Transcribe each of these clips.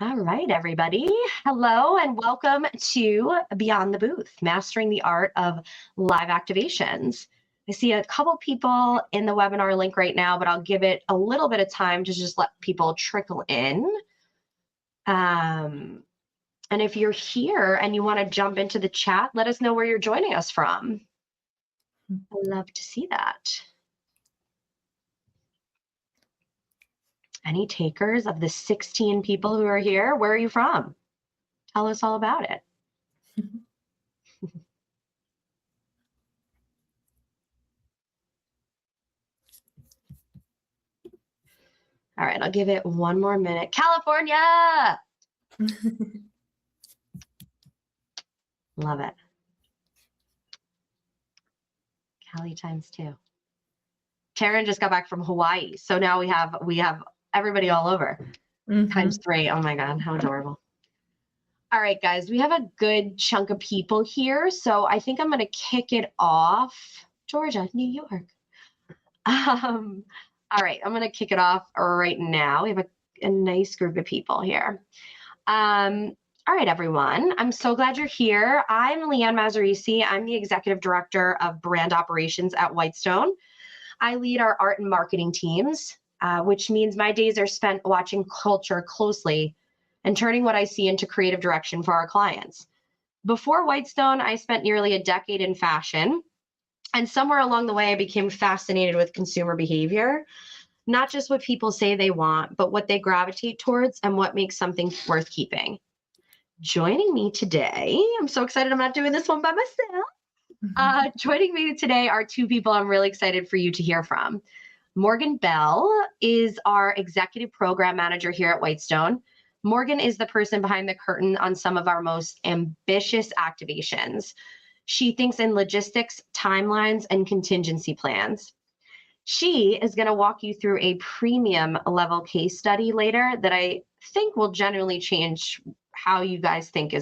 All right, everybody. Hello and welcome to Beyond the Booth, Mastering the Art of Live Activations. I see a couple people in the webinar link right now, but I'll give it a little bit of time to just let people trickle in. And if you're here and you want to jump into the chat, let us know where you're joining us from. I'd love to see that. Any takers of the 16 people who are here? Where are you from? Tell us all about it. All right, I'll give it one more minute. California! Love it. Cali times 2. Terrin just got back from Hawaii, so now we have everybody all over. Times 3. Oh my God, how adorable. All right, guys, we have a good chunk of people here, so I think I'm going to kick it off. Georgia, New York. All right, I'm going to kick it off right now. We have a nice group of people here. All right, everyone. I'm so glad you're here. I'm Lee Ann Mazzarisi. I'm the Executive Director of Brand Operations at Whitestone. I lead our art and marketing teams, which means my days are spent watching culture closely and turning what I see into creative direction for our clients. Before Whitestone, I spent nearly a decade in fashion, and somewhere along the way, I became fascinated with consumer behavior, not just what people say they want, but what they gravitate towards and what makes something worth keeping. Joining me today, I'm so excited I'm not doing this one by myself. Joining me today are two people I'm really excited for you to hear from. Morgan Bell is our Executive Program Manager here at Whitestone. Morgan is the person behind the curtain on some of our most ambitious activations. She thinks in logistics, timelines, and contingency plans. She is going to walk you through a premium level case study later that I think will genuinely change how you guys think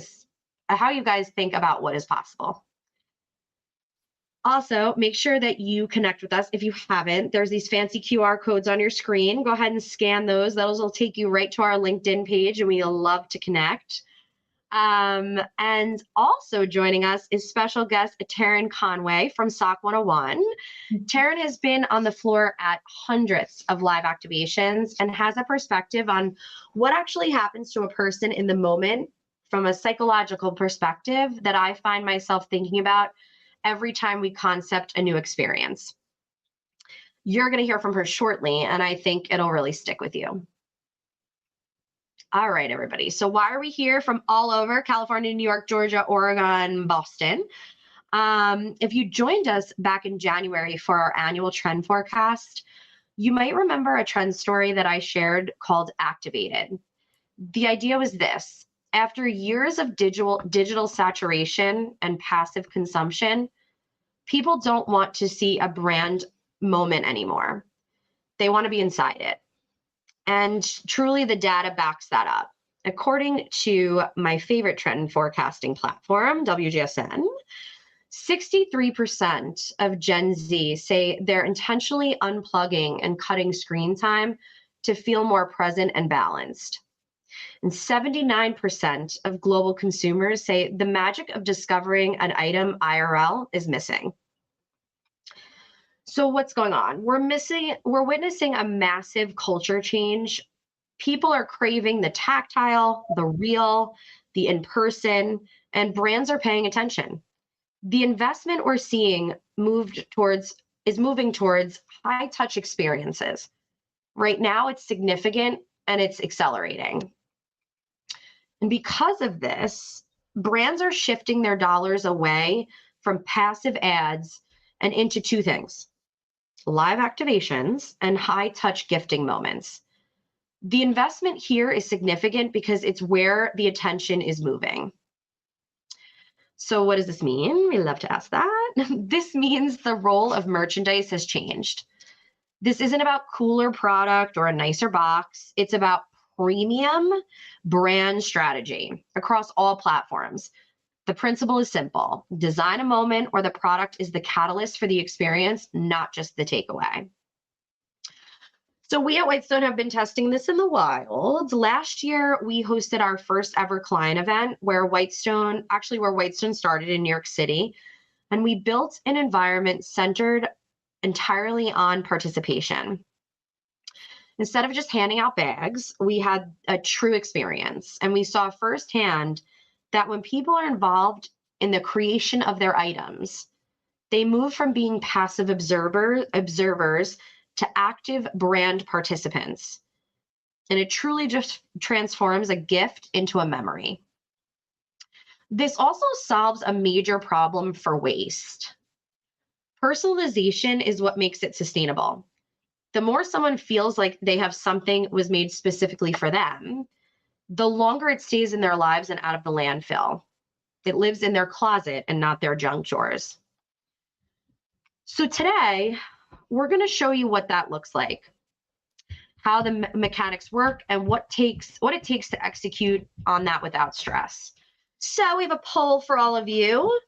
about what is possible. Also, make sure that you connect with us if you haven't. There's these fancy QR codes on your screen. Go ahead and scan those. Those will take you right to our LinkedIn page, and we love to connect. And also joining us is special guest TerrinConway from SOC 101. Terrin has been on the floor at hundreds of live activations and has a perspective on what actually happens to a person in the moment from a psychological perspective that I find myself thinking about every time we concept a new experience. You're going to hear from her shortly, and I think it'll really stick with you. All right, everybody. So why are we here from all over California, New York, Georgia, Oregon, Boston? If you joined us back in January for our annual trend forecast, you might remember a trend story that I shared called Activated. The idea was this: after years of digital saturation and passive consumption, people don't want to see a brand moment anymore. They want to be inside it. And truly, the data backs that up. According to my favorite trend forecasting platform, WGSN, 63% of Gen Z say they're intentionally unplugging and cutting screen time to feel more present and balanced. And 79% of global consumers say the magic of discovering an item IRL is missing. So what's going on? We're witnessing a massive culture change. People are craving the tactile, the real, the in-person, and brands are paying attention. The investment we're seeing is moving towards high-touch experiences. Right now, it's significant and it's accelerating. And because of this, brands are shifting their dollars away from passive ads and into two things: live activations and high-touch gifting moments. The investment here is significant because it's where the attention is moving. So what does this mean? We love to ask that. This means the role of merchandise has changed. This isn't about cooler product or a nicer box. It's about premium brand strategy across all platforms. The principle is simple: design a moment where the product is the catalyst for the experience, not just the takeaway. So we at Whitestone have been testing this in the wild. Last year, we hosted our first ever client event where Whitestone started in New York City. And we built an environment centered entirely on participation. Instead of just handing out bags, we had a true experience. And we saw firsthand that when people are involved in the creation of their items, they move from being passive observers to active brand participants. And it truly just transforms a gift into a memory. This also solves a major problem for waste. Personalization is what makes it sustainable. The more someone feels like they have something was made specifically for them, the longer it stays in their lives and out of the landfill. It lives in their closet and not their junk drawers. So today, we're going to show you what that looks like, how the mechanics work, and what it takes to execute on that without stress. So we have a poll for all of you.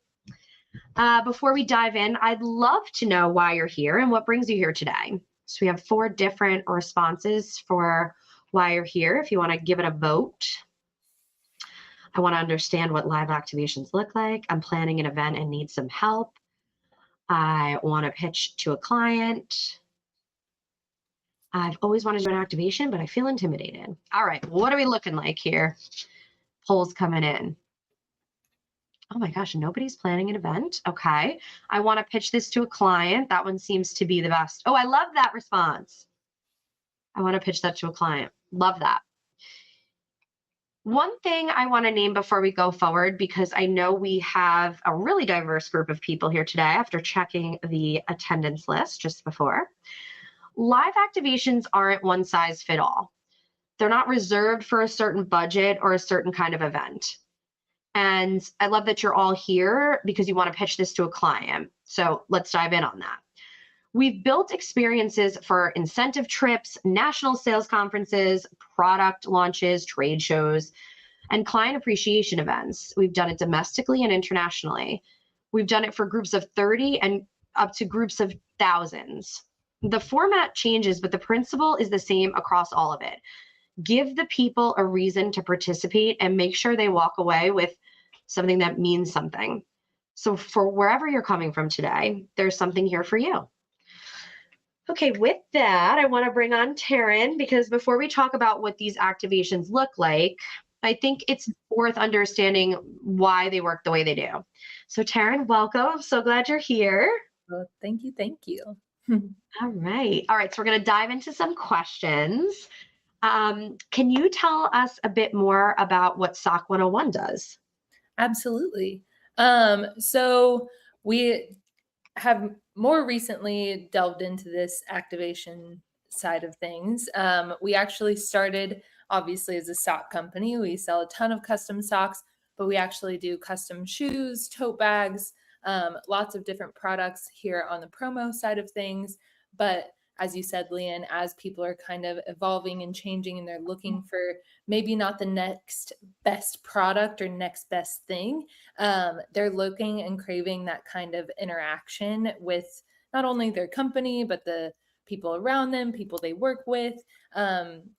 Before we dive in, I'd love to know why you're here and what brings you here today. So we have 4 different responses for why you're here. If you want to give it a vote. I want to understand what live activations look like. I'm planning an event and need some help. I want to pitch to a client. I've always wanted to do an activation, but I feel intimidated. All right, what are we looking like here? Polls coming in. Oh my gosh, nobody's planning an event. Okay. I want to pitch this to a client. That one seems to be the best. Oh, I love that response. I want to pitch that to a client. Love that. One thing I want to name before we go forward, because I know we have a really diverse group of people here today after checking the attendance list just before. Live activations aren't one size fit all. They're not reserved for a certain budget or a certain kind of event. And I love that you're all here because you want to pitch this to a client. So let's dive in on that. We've built experiences for incentive trips, national sales conferences, product launches, trade shows, and client appreciation events. We've done it domestically and internationally. We've done it for groups of 30 and up to groups of thousands. The format changes, but the principle is the same across all of it. Give the people a reason to participate and make sure they walk away with something that means something. So for wherever you're coming from today, there's something here for you. Okay, with that, I want to bring on Terrin, because before we talk about what these activations look like, I think it's worth understanding why they work the way they do. So Terrin, welcome. I'm so glad you're here. Well, thank you. Thank you. All right. So we're going to dive into some questions. Can you tell us a bit more about what SOC 101 does? Absolutely. So we have more recently delved into this activation side of things. We actually started, obviously, as a sock company. We sell a ton of custom socks, but we actually do custom shoes, tote bags, lots of different products here on the promo side of things. But as you said, Lee Ann, as people are kind of evolving and changing and they're looking for maybe not the next best product or next best thing, they're looking and craving that kind of interaction with not only their company, but the people around them, people they work with,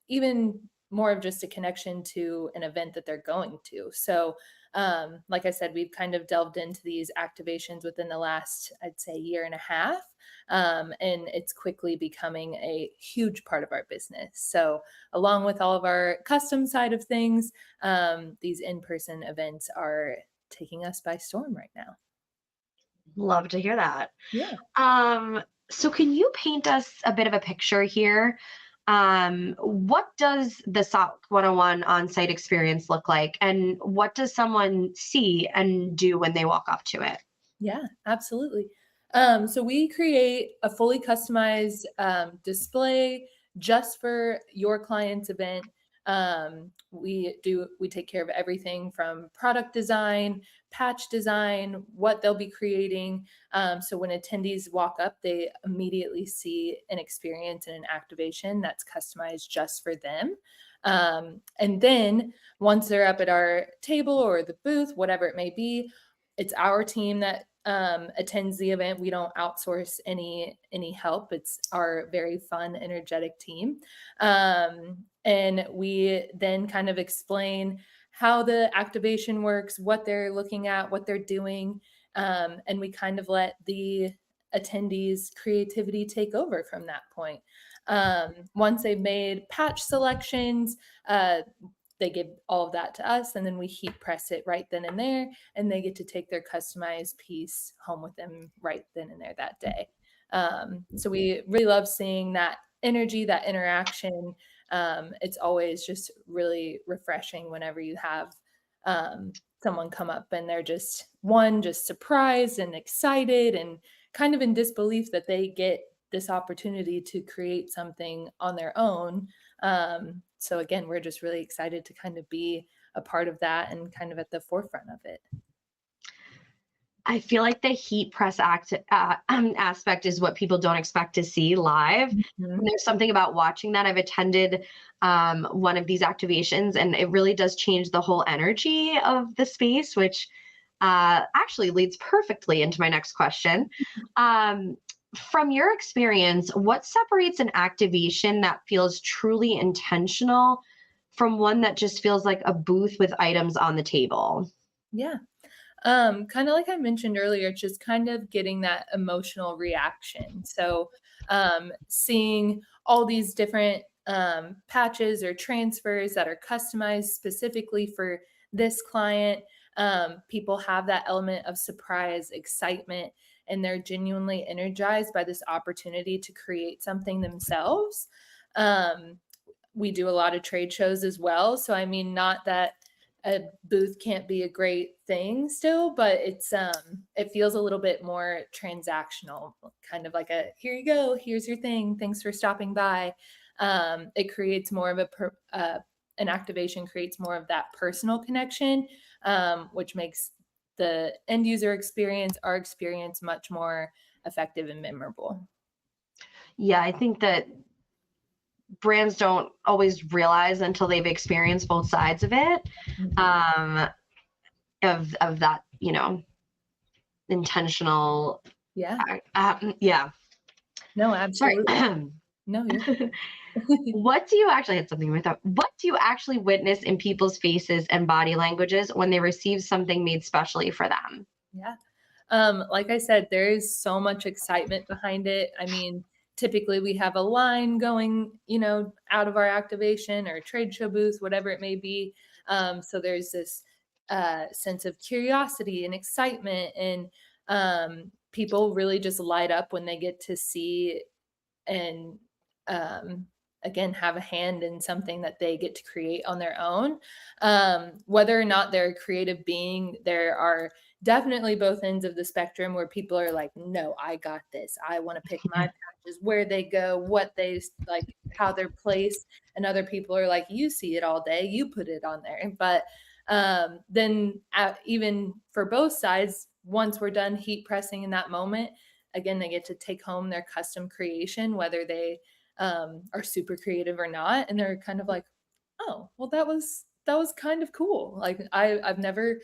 even more of just a connection to an event that they're going to. So like I said, we've kind of delved into these activations within the last, I'd say, year and a half. And it's quickly becoming a huge part of our business. So along with all of our custom side of things, these in-person events are taking us by storm right now. Love to hear that. Yeah. So can you paint us a bit of a picture here? What does the SOC 101 on-site experience look like, and what does someone see and do when they walk up to it? Yeah, absolutely. So we create a fully customized display just for your client's event. We take care of everything from product design, patch design, what they'll be creating. So when attendees walk up, they immediately see an experience and an activation that's customized just for them. And then once they're up at our table or the booth, whatever it may be, it's our team that attends the event. We don't outsource any help. It's our very fun, energetic team. And we then kind of explain how the activation works, what they're looking at, what they're doing. And we kind of let the attendees' creativity take over from that point. Once they've made patch selections, they give all of that to us, and then we heat press it right then and there, and they get to take their customized piece home with them right then and there that day. So we really love seeing that energy, that interaction. It's always just really refreshing whenever you have someone come up and they're just surprised and excited and kind of in disbelief that they get this opportunity to create something on their own. So again, we're just really excited to kind of be a part of that and kind of at the forefront of it. I feel like the heat press aspect is what people don't expect to see live. Mm-hmm. And there's something about watching that. I've attended one of these activations, and it really does change the whole energy of the space, which actually leads perfectly into my next question. From your experience, what separates an activation that feels truly intentional from one that just feels like a booth with items on the table? Yeah. Kind of like I mentioned earlier, it's just kind of getting that emotional reaction. So seeing all these different patches or transfers that are customized specifically for this client, people have that element of surprise, excitement, and they're genuinely energized by this opportunity to create something themselves. We do a lot of trade shows as well. So, I mean, not that a booth can't be a great thing still, but it's it feels a little bit more transactional, kind of like a here you go, here's your thing, thanks for stopping by. It creates more of an activation creates more of that personal connection, which makes the end user experience, our experience, much more effective and memorable. Yeah, I think that brands don't always realize until they've experienced both sides of it, of that, intentional. Yeah. Yeah. No, absolutely. Sorry. No, you're What do you actually had something with that? What do you actually witness in people's faces and body languages when they receive something made specially for them? Yeah. Like I said, there is so much excitement behind it. I mean, typically we have a line going, out of our activation or trade show booth, whatever it may be. So there's this sense of curiosity and excitement, and people really just light up when they get to see and again have a hand in something that they get to create on their own. Whether or not they're a creative being, there are definitely both ends of the spectrum where people are like, no, I got this, I want to pick my patches, where they go, what they like, how they're placed. And other people are like, you see it all day, you put it on there. But then even for both sides, once we're done heat pressing in that moment, again, they get to take home their custom creation, whether they are super creative or not. And they're kind of like, oh, well, that was kind of cool. Like I've never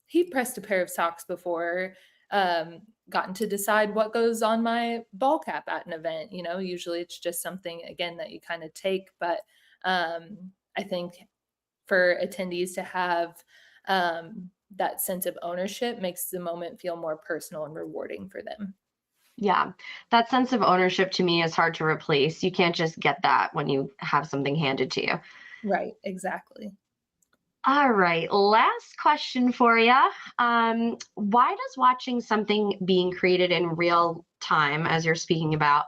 heat pressed a pair of socks before, gotten to decide what goes on my ball cap at an event. Usually it's just something, again, that you kind of take. But I think for attendees to have that sense of ownership makes the moment feel more personal and rewarding for them. Yeah, that sense of ownership to me is hard to replace. You can't just get that when you have something handed to you. Right, exactly. All right, last question for you. Why does watching something being created in real time, as you're speaking about,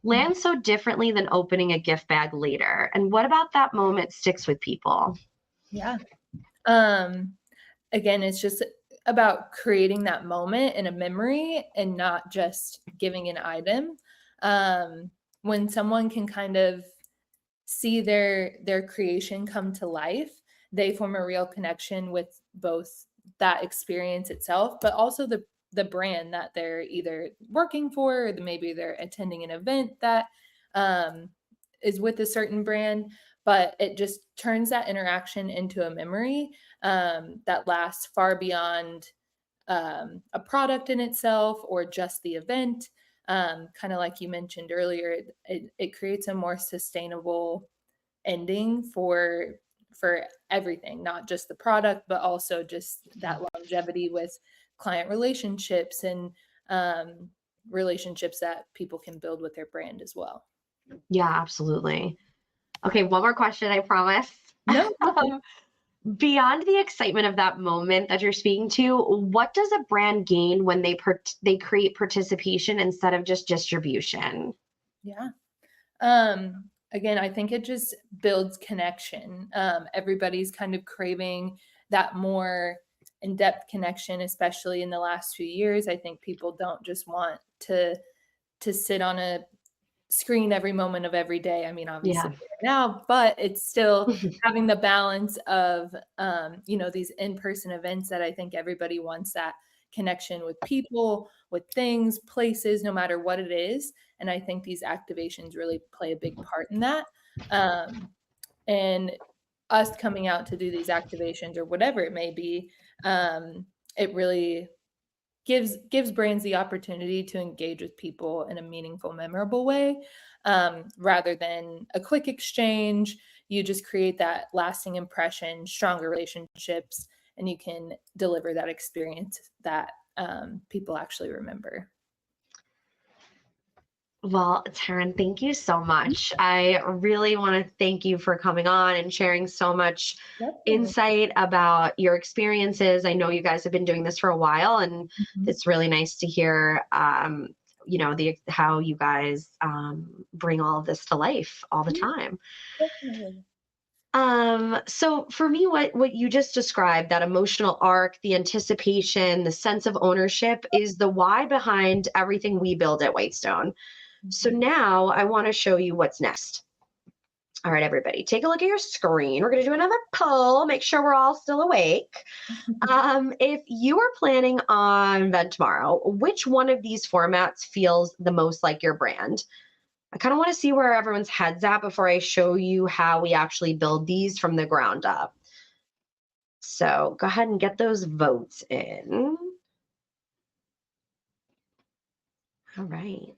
land so differently than opening a gift bag later? And what about that moment sticks with people? Yeah. Again, it's just about creating that moment and a memory and not just giving an item. When someone can kind of see their creation come to life, they form a real connection with both that experience itself, but also the brand that they're either working for, or maybe they're attending an event that is with a certain brand. But it just turns that interaction into a memory that lasts far beyond a product in itself or just the event. Kind of like you mentioned earlier, it creates a more sustainable ending for everything, not just the product, but also just that longevity with client relationships and relationships that people can build with their brand as well. Yeah, absolutely. Okay, one more question, I promise. No. Beyond the excitement of that moment that you're speaking to, what does a brand gain when they create participation instead of just distribution? Yeah. Again, I think it just builds connection. Everybody's kind of craving that more in-depth connection, especially in the last few years. I think people don't just want to sit on a screen every moment of every day. I mean, obviously Yeah. now, but it's still having the balance of, these in-person events that I think everybody wants that connection with people, with things, places, no matter what it is. And I think these activations really play a big part in that. And us coming out to do these activations or whatever it may be, it really gives brands the opportunity to engage with people in a meaningful, memorable way, rather than a quick exchange. You just create that lasting impression, stronger relationships, and you can deliver that experience that people actually remember. Well, Terrin, thank you so much. I really want to thank you for coming on and sharing so much insight about your experiences. I know you guys have been doing this for a while, and it's really nice to hear, how you guys bring all of this to life all the time. Definitely. So for me, what you just described, that emotional arc, the anticipation, the sense of ownership, is the why behind everything we build at Whitestone. So now I want to show you what's next. All right, everybody, take a look at your screen. We're going to do another poll, make sure we're all still awake. If you are planning on event tomorrow, which one of these formats feels the most like your brand? I kind of want to see where everyone's head's at before I show you how we actually build these from the ground up. So go ahead and get those votes in. All right.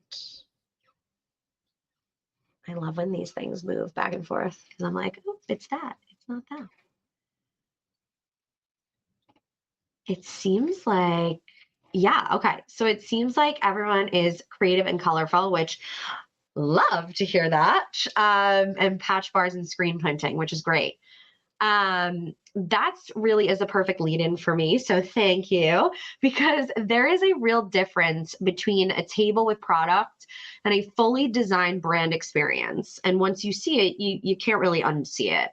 I love when these things move back and forth because I'm like, oh, it's that. It's not that. It seems like, yeah, okay. So it seems like everyone is creative and colorful, which love to hear that. And patch bars and screen printing, which is great. That's really is a perfect lead in for me. So thank you, because there is a real difference between a table with product and a fully designed brand experience. And once you see it, you can't really unsee it.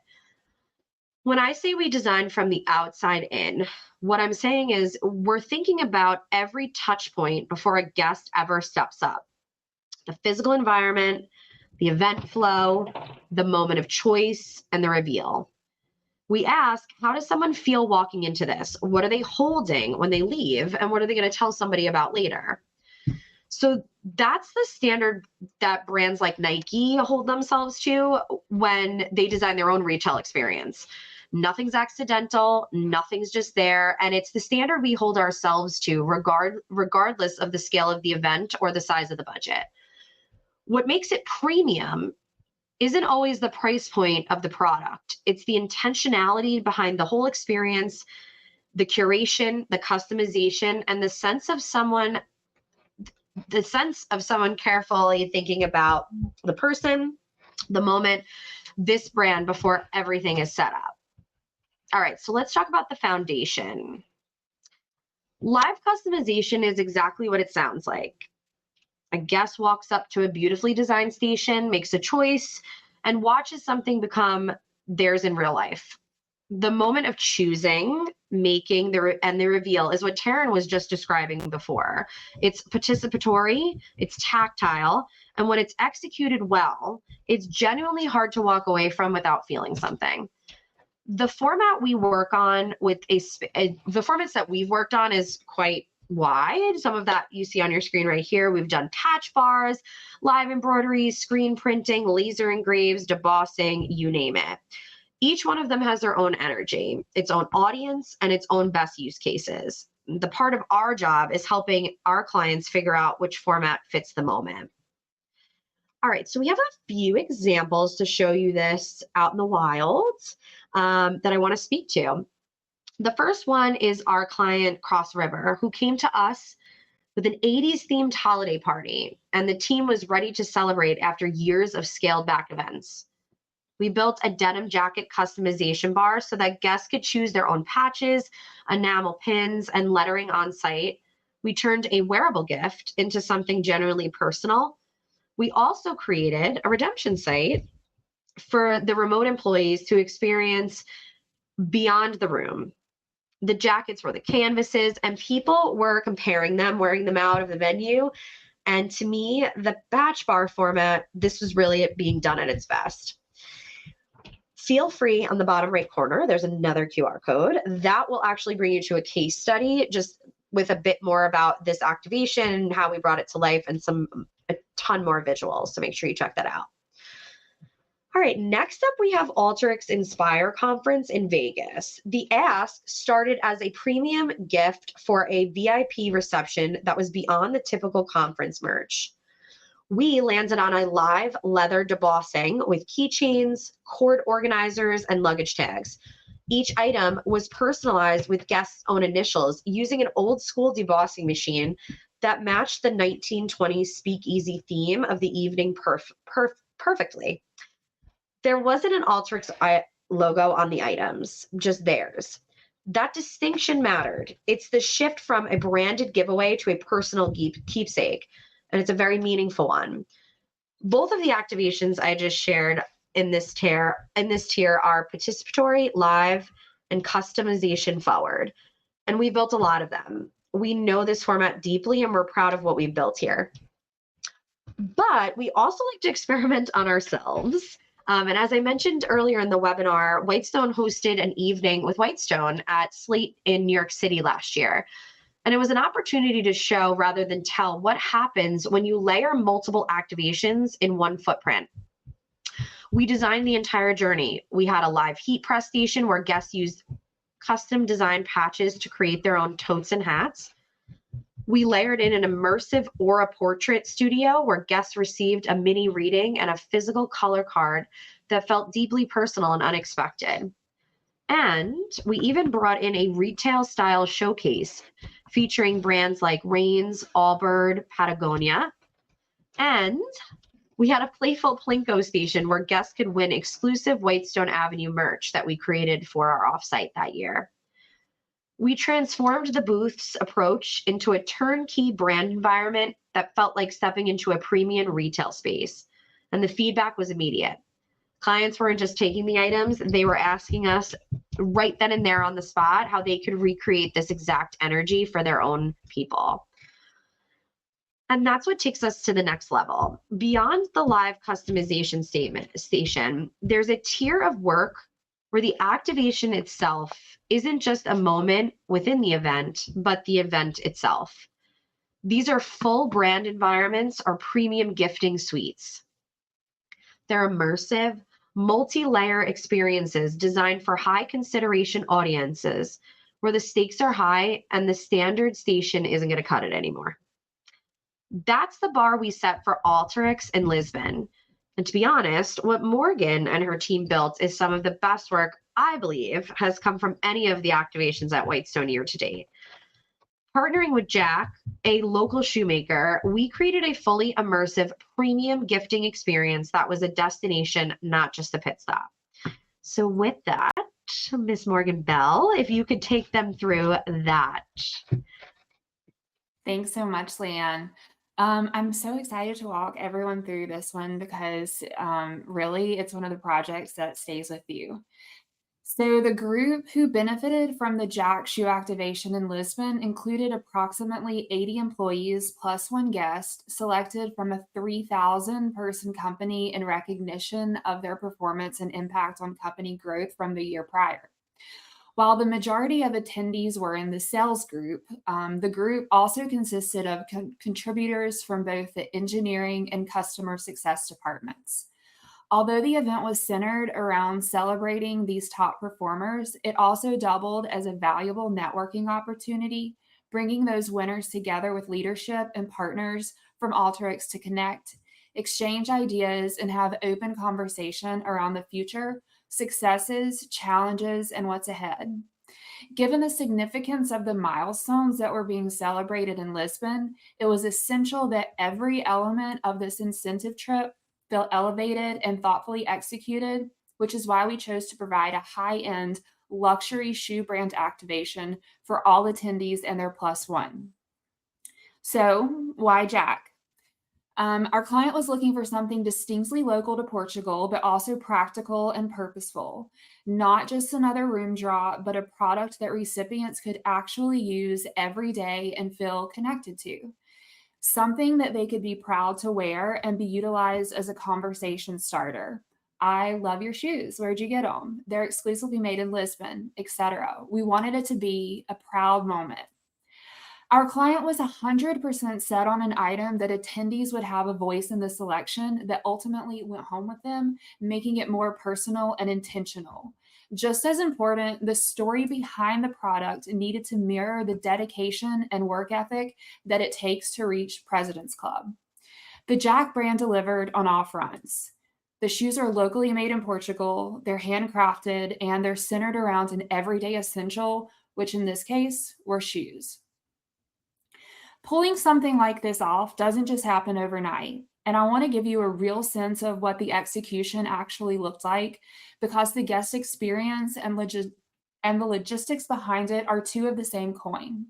When I say we design from the outside in, what I'm saying is we're thinking about every touch point before a guest ever steps up. The physical environment, the event flow, the moment of choice, and the reveal. We ask, how does someone feel walking into this? What are they holding when they leave? And what are they going to tell somebody about later? So that's the standard that brands like Nike hold themselves to when they design their own retail experience. Nothing's accidental, nothing's just there. And it's the standard we hold ourselves to regardless of the scale of the event or the size of the budget. What makes it premium isn't always the price point of the product. It's the intentionality behind the whole experience, the curation, the customization, and the sense of someone carefully thinking about the person, the moment, this brand before everything is set up. All right, so let's talk about the foundation. Live customization is exactly what it sounds like. A guest walks up to a beautifully designed station, makes a choice, and watches something become theirs in real life. The moment of choosing, making, and the reveal is what Terrin was just describing before. It's participatory, it's tactile, and when it's executed well, it's genuinely hard to walk away from without feeling something. The format we work on the formats that we've worked on is quite wide. Some of that you see on your screen right here. We've done patch bars, live embroidery, screen printing, laser engraves, debossing, you name it. Each one of them has their own energy, its own audience, and its own best use cases. the part of our job is helping our clients figure out which format fits the moment. All right, so we have a few examples to show you this out in the wild that I want to speak to. The first one is our client Cross River, who came to us with an 80s themed holiday party, and the team was ready to celebrate after years of scaled back events. We built a denim jacket customization bar so that guests could choose their own patches, enamel pins, and lettering on site. We turned a wearable gift into something genuinely personal. We also created a redemption site for the remote employees to experience beyond the room. The jackets were the canvases, and people were comparing them, wearing them out of the venue. And to me, the batch bar format, this was really it being done at its best. Feel free, on the bottom right corner, there's another QR code that will actually bring you to a case study just with a bit more about this activation and how we brought it to life, and a ton more visuals. So make sure you check that out. All right, next up we have Alteryx Inspire Conference in Vegas. The ask started as a premium gift for a VIP reception that was beyond the typical conference merch. We landed on a live leather debossing with keychains, cord organizers, and luggage tags. Each item was personalized with guests' own initials using an old school debossing machine that matched the 1920s speakeasy theme of the evening perfectly. There wasn't an Alteryx logo on the items, just theirs. That distinction mattered. It's the shift from a branded giveaway to a personal keepsake, and it's a very meaningful one. Both of the activations I just shared in this tier are participatory, live, and customization forward. And we built a lot of them. We know this format deeply, and we're proud of what we've built here. But we also like to experiment on ourselves. And as I mentioned earlier in the webinar, Whitestone hosted an evening with Whitestone at Slate in New York City last year. And it was an opportunity to show rather than tell what happens when you layer multiple activations in one footprint. We designed the entire journey. We had a live heat press station where guests used custom designed patches to create their own totes and hats. We layered in an immersive aura portrait studio where guests received a mini reading and a physical color card that felt deeply personal and unexpected. And we even brought in a retail style showcase featuring brands like Rains, Allbird, Patagonia. And we had a playful Plinko station where guests could win exclusive Whitestone Avenue merch that we created for our offsite that year. We transformed the booth's approach into a turnkey brand environment that felt like stepping into a premium retail space. And the feedback was immediate. Clients weren't just taking the items, they were asking us right then and there on the spot how they could recreate this exact energy for their own people. And that's what takes us to the next level. Beyond the live customization station, there's a tier of work where the activation itself isn't just a moment within the event, but the event itself. These are full brand environments or premium gifting suites. They're immersive, multi-layer experiences designed for high consideration audiences where the stakes are high and the standard station isn't going to cut it anymore. That's the bar we set for Alteryx in Lisbon. And to be honest, what Morgan and her team built is some of the best work, I believe, has come from any of the activations at Whitestone year to date. Partnering with Jack, a local shoemaker, we created a fully immersive premium gifting experience that was a destination, not just a pit stop. So with that, Miss Morgan Bell, if you could take them through that. Thanks so much, Lee Ann. I'm so excited to walk everyone through this one because really it's one of the projects that stays with you. So the group who benefited from the Jack shoe activation in Lisbon included approximately 80 employees plus one guest selected from a 3,000 person company in recognition of their performance and impact on company growth from the year prior. While the majority of attendees were in the sales group, the group also consisted of contributors from both the engineering and customer success departments. Although the event was centered around celebrating these top performers, it also doubled as a valuable networking opportunity, bringing those winners together with leadership and partners from Alteryx to connect, exchange ideas, and have open conversation around the future, successes, challenges, and what's ahead. Given the significance of the milestones that were being celebrated in Lisbon, it was essential that every element of this incentive trip felt elevated and thoughtfully executed, which is why we chose to provide a high-end luxury shoe brand activation for all attendees and their plus one. So why Jack? Our client was looking for something distinctly local to Portugal, but also practical and purposeful. Not just another room draw, but a product that recipients could actually use every day and feel connected to. Something that they could be proud to wear and be utilized as a conversation starter. I love your shoes. Where'd you get them? They're exclusively made in Lisbon, etc. We wanted it to be a proud moment. Our client was 100% set on an item that attendees would have a voice in the selection that ultimately went home with them, making it more personal and intentional. Just as important, the story behind the product needed to mirror the dedication and work ethic that it takes to reach President's Club. The Jack brand delivered on all fronts. The shoes are locally made in Portugal, they're handcrafted, and they're centered around an everyday essential, which in this case were shoes. Pulling something like this off doesn't just happen overnight. And I want to give you a real sense of what the execution actually looked like, because the guest experience and the logistics behind it are two of the same coin.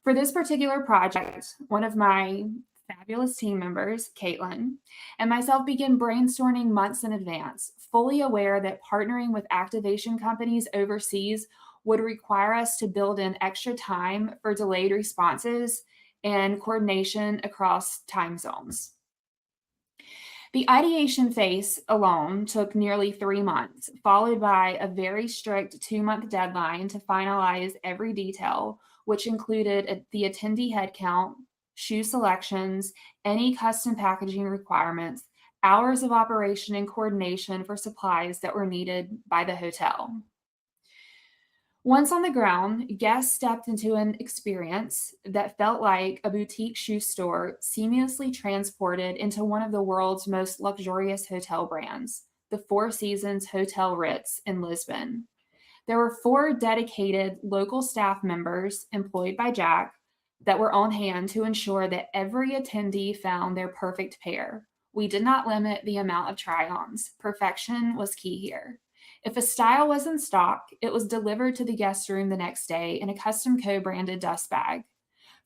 For this particular project, one of my fabulous team members, Caitlin, and myself began brainstorming months in advance, fully aware that partnering with activation companies overseas would require us to build in extra time for delayed responses and coordination across time zones. The ideation phase alone took nearly 3 months, followed by a very strict 2-month deadline to finalize every detail, which included the attendee headcount, shoe selections, any custom packaging requirements, hours of operation and coordination for supplies that were needed by the hotel. Once on the ground, guests stepped into an experience that felt like a boutique shoe store seamlessly transported into one of the world's most luxurious hotel brands, the Four Seasons Hotel Ritz in Lisbon. There were 4 dedicated local staff members employed by Jack that were on hand to ensure that every attendee found their perfect pair. We did not limit the amount of try-ons. Perfection was key here. If a style was in stock, it was delivered to the guest room the next day in a custom co-branded dust bag.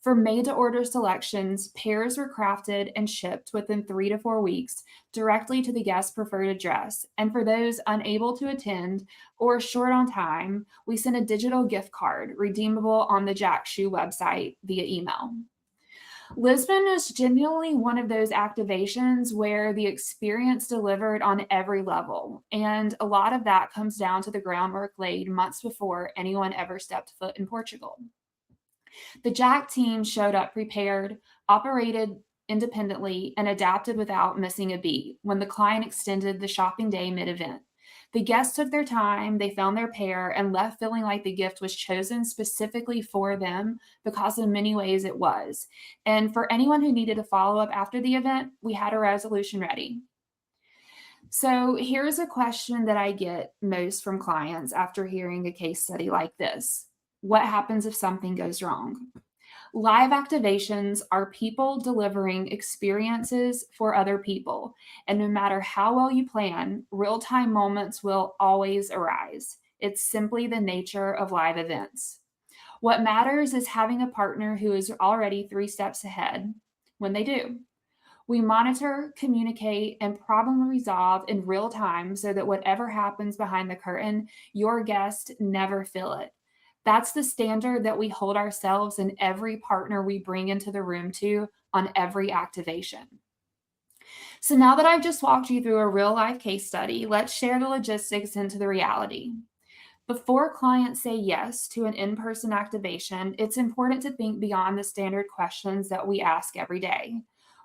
For made-to-order selections, pairs were crafted and shipped within 3 to 4 weeks directly to the guest's preferred address. And for those unable to attend or short on time, we sent a digital gift card redeemable on the Jack Shoe website via email. Lisbon is genuinely one of those activations where the experience delivered on every level. And a lot of that comes down to the groundwork laid months before anyone ever stepped foot in Portugal. The Jack team showed up prepared, operated independently, and adapted without missing a beat when the client extended the shopping day mid-event. The guests took their time, they found their pair, and left feeling like the gift was chosen specifically for them, because in many ways it was. And for anyone who needed a follow-up after the event, we had a resolution ready. So here's a question that I get most from clients after hearing a case study like this. What happens if something goes wrong? Live activations are people delivering experiences for other people. And no matter how well you plan, real-time moments will always arise. It's simply the nature of live events. What matters is having a partner who is already 3 steps ahead when they do. We monitor, communicate, and problem resolve in real time so that whatever happens behind the curtain, your guests never feel it. That's the standard that we hold ourselves and every partner we bring into the room to on every activation. So now that I've just walked you through a real life case study, let's share the logistics into the reality. Before clients say yes to an in-person activation, it's important to think beyond the standard questions that we ask every day.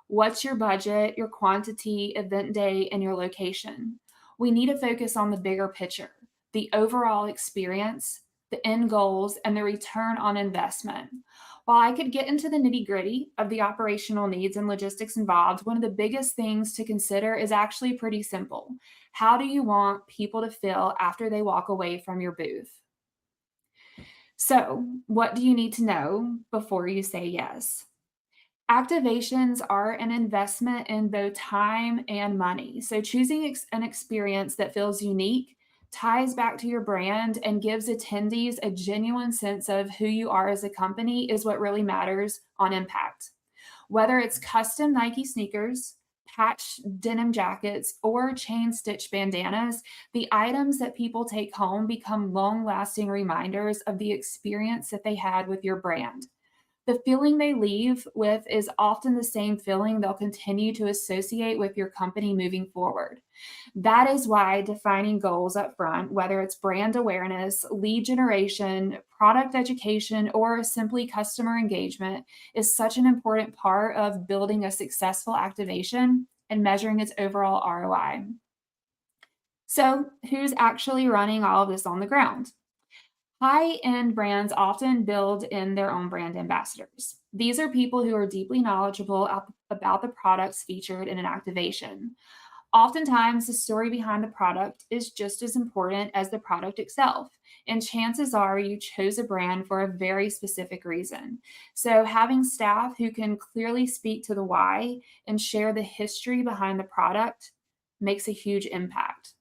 What's your budget, your quantity, event day, and your location? We need to focus on the bigger picture, the overall experience, the end goals, and the return on investment. While I could get into the nitty-gritty of the operational needs and logistics involved, one of the biggest things to consider is actually pretty simple. How do you want people to feel after they walk away from your booth? So, what do you need to know before you say yes? Activations are an investment in both time and money. So, choosing an experience that feels unique, ties back to your brand, and gives attendees a genuine sense of who you are as a company is what really matters on impact. Whether it's custom Nike sneakers, patch denim jackets, or chain stitch bandanas, the items that people take home become long lasting reminders of the experience that they had with your brand. The feeling they leave with is often the same feeling they'll continue to associate with your company moving forward. That is why defining goals up front, whether it's brand awareness, lead generation, product education, or simply customer engagement, is such an important part of building a successful activation and measuring its overall ROI. So, who's actually running all of this on the ground? High-end brands often build in their own brand ambassadors. These are people who are deeply knowledgeable about the products featured in an activation. Oftentimes, the story behind the product is just as important as the product itself, and chances are you chose a brand for a very specific reason. So, having staff who can clearly speak to the why and share the history behind the product makes a huge impact.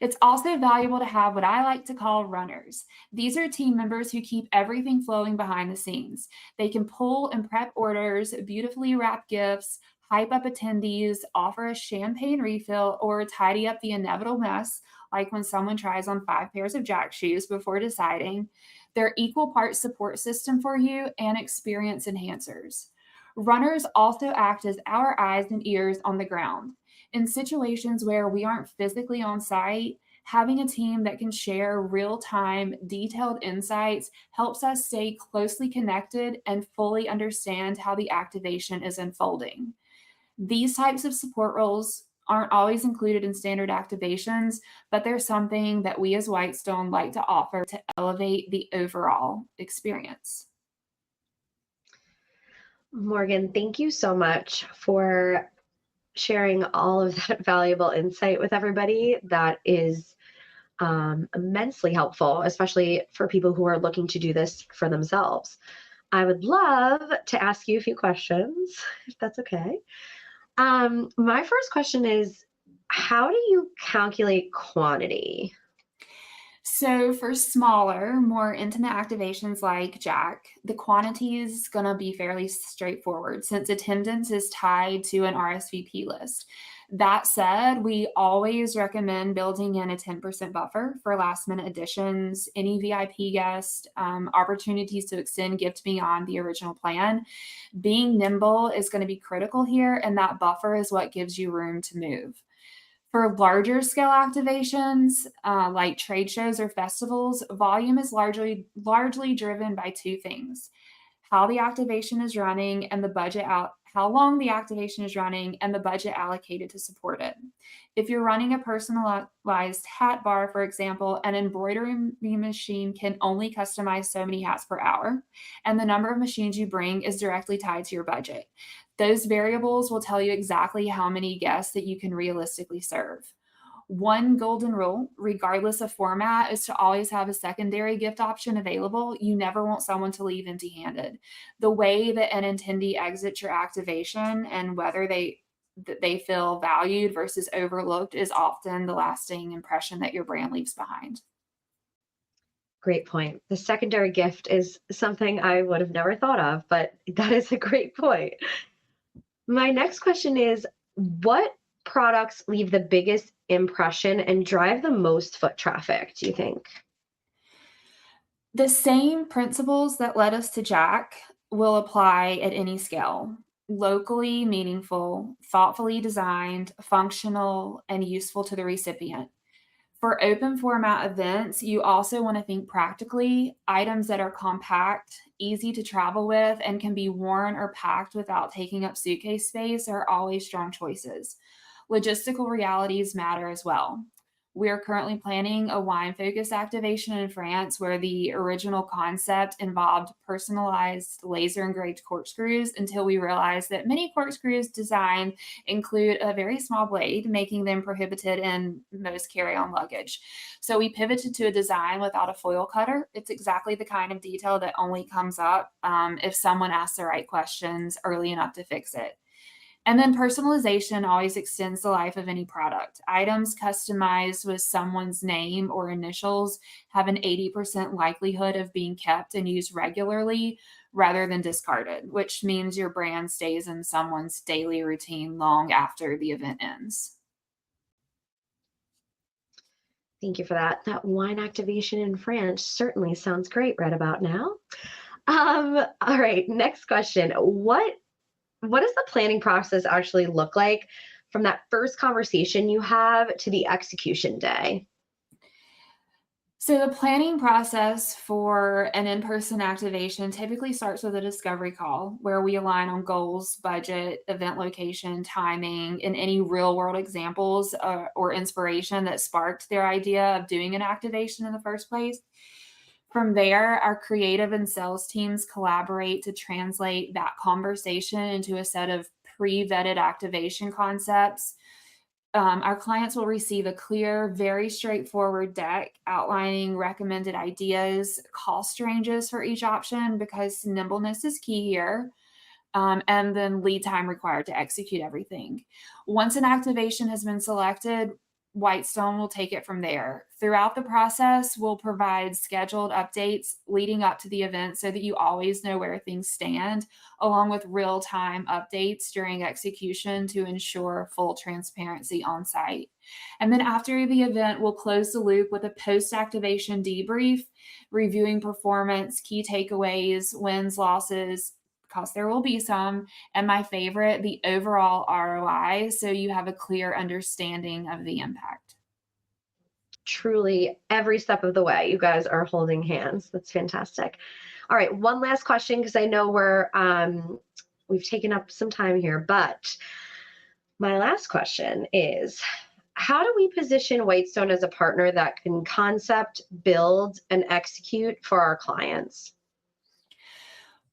It's also valuable to have what I like to call runners. These are team members who keep everything flowing behind the scenes. They can pull and prep orders, beautifully wrap gifts, hype up attendees, offer a champagne refill, or tidy up the inevitable mess, like when someone tries on 5 pairs of Jack shoes before deciding. They're equal parts support system for you and experience enhancers. Runners also act as our eyes and ears on the ground. In situations where we aren't physically on site, having a team that can share real-time, detailed insights helps us stay closely connected and fully understand how the activation is unfolding. These types of support roles aren't always included in standard activations, but they're something that we as Whitestone like to offer to elevate the overall experience. Morgan, thank you so much for sharing all of that valuable insight with everybody. That is immensely helpful, especially for people who are looking to do this for themselves. I would love to ask you a few questions, if that's okay. My first question is, how do you calculate quantity? So for smaller, more intimate activations like Jack, the quantity is going to be fairly straightforward since attendance is tied to an RSVP list. That said, we always recommend building in a 10% buffer for last minute additions, any VIP guest, opportunities to extend gift beyond the original plan. Being nimble is going to be critical here, and that buffer is what gives you room to move. For larger scale activations, like trade shows or festivals, volume is largely driven by two things: how the activation is running and the budget how long the activation is running and the budget allocated to support it. If you're running a personalized hat bar, for example, an embroidery machine can only customize so many hats per hour, and the number of machines you bring is directly tied to your budget. Those variables will tell you exactly how many guests that you can realistically serve. One golden rule, regardless of format, is to always have a secondary gift option available. You never want someone to leave empty-handed. The way that an attendee exits your activation and whether they feel valued versus overlooked is often the lasting impression that your brand leaves behind. Great point. The secondary gift is something I would have never thought of, but that is a great point. My next question is, what products leave the biggest impression and drive the most foot traffic, do you think? The same principles that led us to Jack will apply at any scale: locally meaningful, thoughtfully designed, functional, and useful to the recipient. For open format events, you also want to think practically. Items that are compact, easy to travel with, and can be worn or packed without taking up suitcase space are always strong choices. Logistical realities matter as well. we are currently planning a wine-focused activation in France where the original concept involved personalized laser-engraved corkscrews until we realized that many corkscrews designed include a very small blade, making them prohibited in most carry-on luggage. So we pivoted to a design without a foil cutter. It's exactly the kind of detail that only comes up if someone asks the right questions early enough to fix it. And then personalization always extends the life of any product. Items customized with someone's name or initials have an 80% likelihood of being kept and used regularly rather than discarded, which means your brand stays in someone's daily routine long after the event ends. Thank you for that. That wine activation in France certainly sounds great right about now. All right, next question. What does the planning process actually look like from that first conversation you have to the execution day? So the planning process for an in-person activation typically starts with a discovery call where we align on goals, budget, event location, timing, and any real-world examples or inspiration that sparked their idea of doing an activation in the first place. From there, our creative and sales teams collaborate to translate that conversation into a set of pre-vetted activation concepts. Our clients will receive a clear, very straightforward deck outlining recommended ideas, cost ranges for each option because nimbleness is key here, and then lead time required to execute everything. Once an activation has been selected, Whitestone will take it from there. Throughout the process, we'll provide scheduled updates leading up to the event so that you always know where things stand, along with real-time updates during execution to ensure full transparency on site. And then after the event, we'll close the loop with a post-activation debrief, reviewing performance, key takeaways, wins, losses, because there will be some, and my favorite, the overall ROI, so you have a clear understanding of the impact. Truly, every step of the way, you guys are holding hands. That's fantastic. All right, one last question, because I know we've taken up some time here, but my last question is, how do we position Whitestone as a partner that can concept, build, and execute for our clients?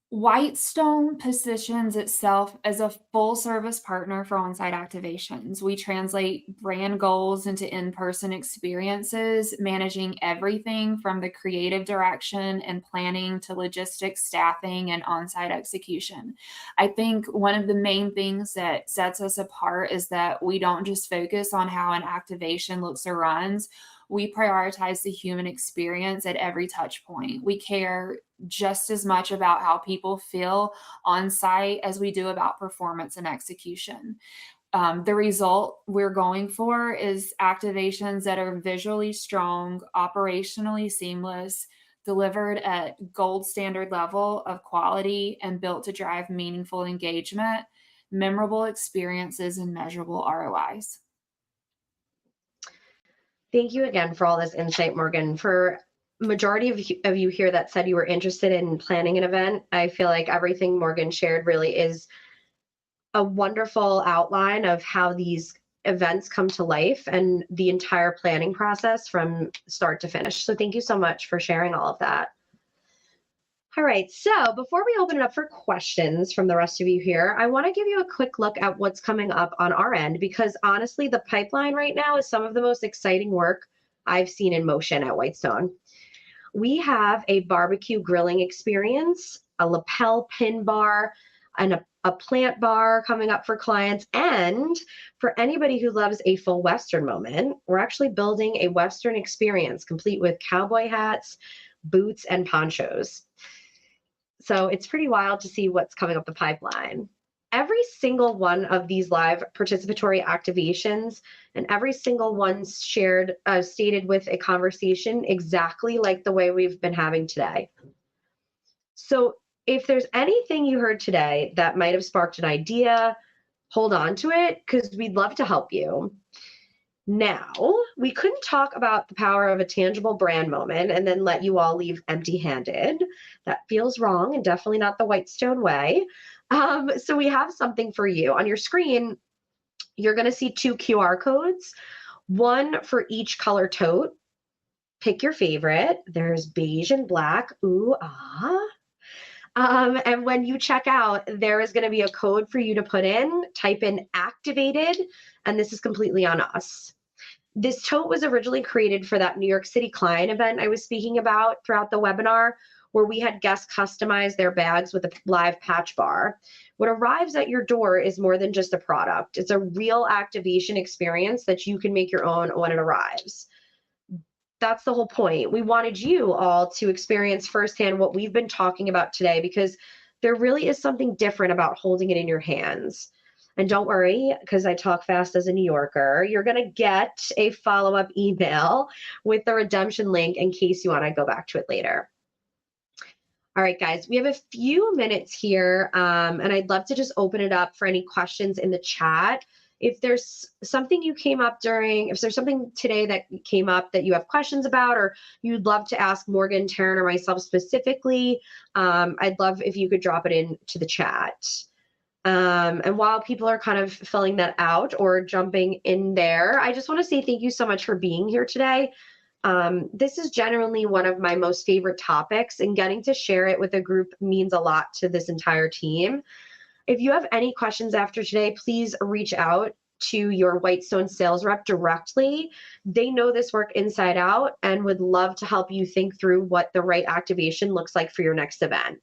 Whitestone positions itself as a full-service partner for on-site activations. We translate brand goals into in-person experiences, managing everything from the creative direction and planning to logistics, staffing, and on-site execution. I think one of the main things that sets us apart is that we don't just focus on how an activation looks or runs. We prioritize the human experience at every touch point. We care just as much about how people feel on site as we do about performance and execution. The result we're going for is activations that are visually strong, operationally seamless, delivered at gold standard level of quality, and built to drive meaningful engagement, memorable experiences, and measurable ROIs. Thank you again for all this insight, Morgan. For majority of you here that said you were interested in planning an event, I feel like everything Morgan shared really is a wonderful outline of how these events come to life and the entire planning process from start to finish. So thank you so much for sharing all of that. All right, so before we open it up for questions from the rest of you here, I want to give you a quick look at what's coming up on our end, because honestly, the pipeline right now is some of the most exciting work I've seen in motion at Whitestone. We have a barbecue grilling experience, a lapel pin bar, and a plant bar coming up for clients. And for anybody who loves a full Western moment, we're actually building a Western experience complete with cowboy hats, boots, and ponchos. So it's pretty wild to see what's coming up the pipeline. Every single one of these live participatory activations and every single one stated with a conversation exactly like the way we've been having today. So if there's anything you heard today that might have sparked an idea, hold on to it, because we'd love to help you. Now, we couldn't talk about the power of a tangible brand moment and then let you all leave empty-handed. That feels wrong and definitely not the Whitestone way. So we have something for you. On your screen, you're going to see 2 QR codes. one for each color tote. Pick your favorite. There's beige and black. Ooh, ah. And when you check out, there is going to be a code for you to put in. Type in activated, and this is completely on us. This tote was originally created for that New York City client event I was speaking about throughout the webinar, where we had guests customize their bags with a live patch bar. What arrives at your door is more than just a product. It's a real activation experience that you can make your own when it arrives. That's the whole point. We wanted you all to experience firsthand what we've been talking about today, because there really is something different about holding it in your hands. And don't worry, because I talk fast as a New Yorker, you're going to get a follow-up email with the redemption link in case you want to go back to it later. All right, guys, we have a few minutes here, and I'd love to just open it up for any questions in the chat. If there's something you came up during, if there's something today that came up that you have questions about, or you'd love to ask Morgan, Terrin, or myself specifically, I'd love if you could drop it into the chat. And while people are kind of filling that out or jumping in there, I just want to say thank you so much for being here today. This is generally one of my most favorite topics, and getting to share it with a group means a lot to this entire team. If you have any questions after today, please reach out to your Whitestone sales rep directly. They know this work inside out and would love to help you think through what the right activation looks like for your next event.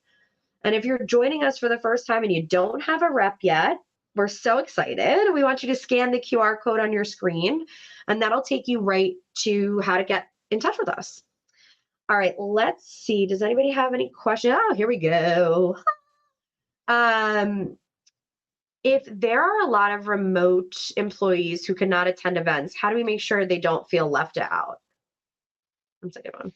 And if you're joining us for the first time and you don't have a rep yet, we're so excited. We want you to scan the QR code on your screen, and that'll take you right to how to get in touch with us. All right, let's see. Does anybody have any questions? Oh, here we go. If there are a lot of remote employees who cannot attend events, how do we make sure they don't feel left out? That's a good one.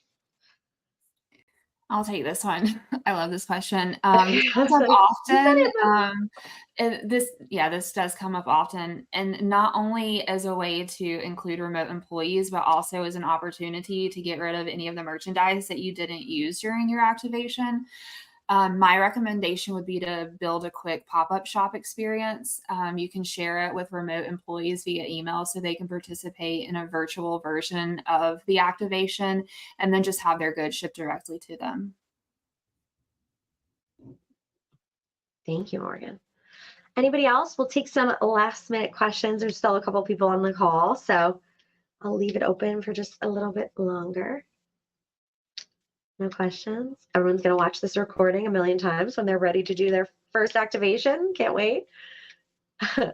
I'll take this one. I love this question. This comes up often. This does come up often, and not only as a way to include remote employees, but also as an opportunity to get rid of any of the merchandise that you didn't use during your activation. My recommendation would be to build a quick pop-up shop experience. You can share it with remote employees via email so they can participate in a virtual version of the activation, and then just have their goods shipped directly to them. Thank you, Morgan. Anybody else? We'll take some last minute questions. There's still a couple people on the call, so I'll leave it open for just a little bit longer. No questions? Everyone's going to watch this recording a million times when they're ready to do their first activation. Can't wait. All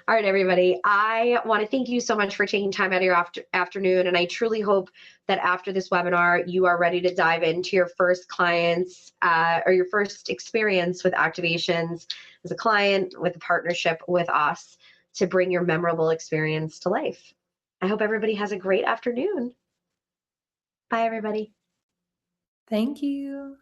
right, everybody. I want to thank you so much for taking time out of your afternoon. And I truly hope that after this webinar, you are ready to dive into your first clients or your first experience with activations as a client, with a partnership with us, to bring your memorable experience to life. I hope everybody has a great afternoon. Bye, everybody. Thank you.